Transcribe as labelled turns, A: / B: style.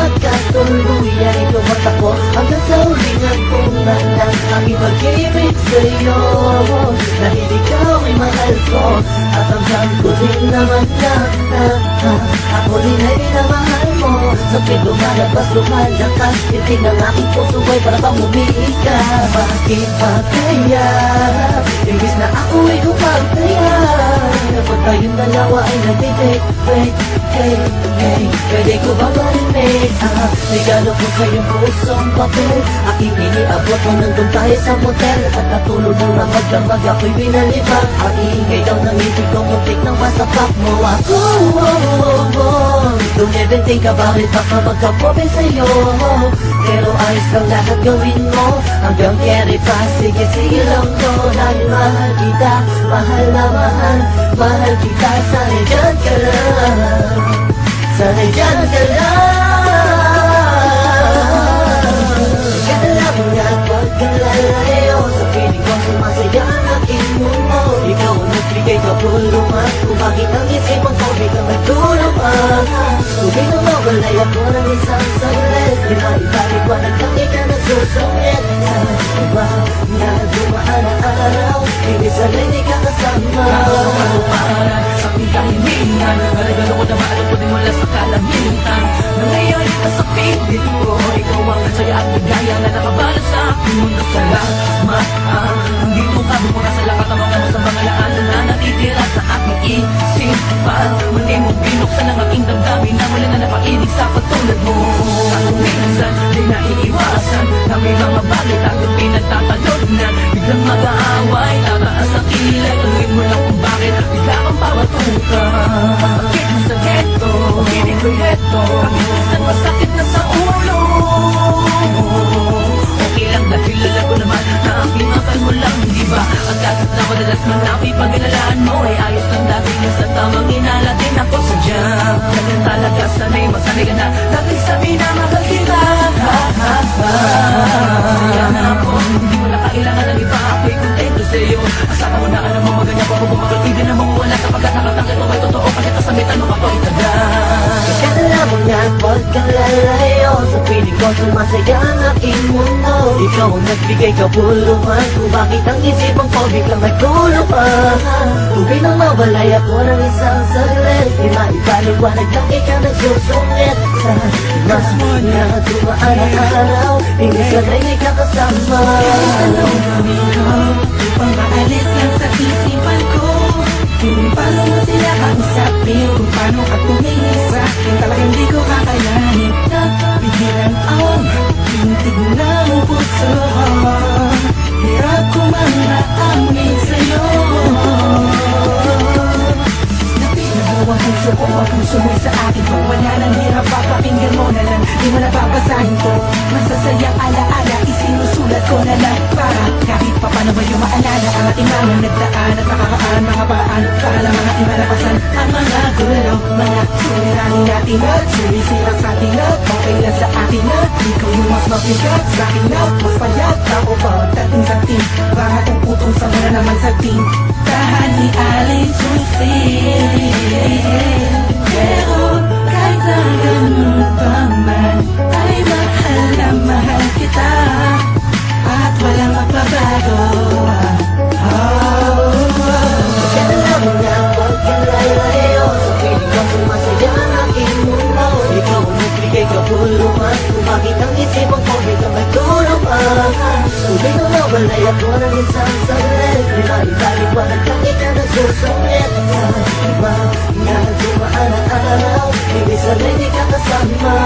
A: magkatuluyan. Tumatakbo hanggang sa huling hantungan ng aking pag-ibig sa'yo. Dahil ikaw ay mahal ko at hanggang ko din naman na ako rin ay minamahal mo. Sakit lumalabas, lumalakas, titig ng aking puso ay para bang umiika. Bakit ba kaya imbis na ako ay gumagaya? Kapag tayong dalawa ay nagtitik, pwede ko ba marinig? Regalo ko sa iyong pusong papel, aking iniabot mo nandun tayo sa motel. At natulog mo na magdamag, ako'y binalibag. Ang iingay daw ng ibig ko, muntik nang masapak mo ako. Don't even think about it, baka magkapobe sa'yo. Pero ayos lang lahat gawin mo, hanggang carry pa, sige lang to. Dahil mahal kita, mahal na mahal kita. Sana'y dyan ka lang, sana'y dyan ka lang. Kala mo nga at huwag ka lalayo, sa piling ko sumasaya ang aking mundo. Ikaw ang nagbigay kapulungan, kung bakit ang isipan ko biglang nagtulungan. Tubig na mawalay ako ng isang saglit, di maibalik-wanag lang ikaw nagsusungit. Sa iba na dumaan ang araw, ibig sabihin di ka kasama.
B: Para sa aking kahilingan, regalo ko na maalog ko din mula sa kalamitan. Nangyayari ka sa piling ko, ikaw ang saya at ligaya na nakabalot sa aking mundo. Salamat, nandito ka, bumura sa lahat ang mga sa mga laanan na natitira sa aking isipan. Muli mong binuksan ang aking damdamin na wala na napainig sa pagtulad mo. Kaso minsan, di naiiwasan na may mga bagay tayong pinagtatalunan. Biglang mag-aaway, tataas ang kilay, tuloy mo lang kung bakit bigla kang pawatuka. Masakit na sa ghetto, hindi ko heto, kaminsan masakit na sa ulo. Okay lang dahil alam ko naman na aking akal mo lang, di ba? Ang kahit na madalas man napipagalalaan mo ay ayos lang dahil sa tamang inalatin ako sadyang ganyan talaga, sanay masanay ka na dahil sabi na mahal kita. Masaya na ako, hindi mo na kailangan ng iba, ako'y kontento sa'yo. Asaka mo na alam mo maganya pa kung bumagal, hindi na mawawala sapagkat nakatangkit mo ay totoo, kahit kasamitan mo ako'y tagal.
A: Kala mo nga at huwag ka lalayo, sa piling ko sumasaya ang aking mundo. Ikaw ang nagbigay kapulungan, kung bakit ang isipan ko biglang nagtulungan. Tubig nang mawalay ako ng isang saglit, di maibalik-wanag lang ikaw nagsusungit. Sa iba na dumaan ang araw, hindi sanay di ka kasama.
B: Anong gawin ko upang maalis yan sa isipan ko? Kung paano mo sila kausapin, kung paano ka tumingin sa akin, talagang di ko kakayanin. Napigilan ang tintig ng puso, hirap ko mga amin sa'yo. Napinagawa ang puso ko, ang puso mo sa akin. Kung wala ng hirap, papakinggan mo na lang, di mo na babasahin ko. Masasayang alaala, isinusulat ko na lang para kahit pa paano ba yung maalala ang ating mga nagdaan at nakakaan mga paraan para lang mga imalapasan ang mga gulo, mga suliranin natin at sumisira sa atin at okay lang sa atin at ikaw yung mas mabigat sa akin at mas payat ako pagdating sa team para kung putong sa muna naman sa team tahan ni Alice Susi. Pero kahit na ganun pa man ay mahal na mahal kita at walang magbabago.
A: Kala mo nga at huwag ka lalayo, sa piling ko sumasaya ang aking mundo. Ikaw ang nagbigay kapulungan, kung bakit ang isipan ko biglang nagtulungan. Tubig na mawalay ako ng isang saglit, di maibalik-wanag lang ikaw nagsusungit. Sa iba na dumaan ang araw, ibig sabihin di ka kasama.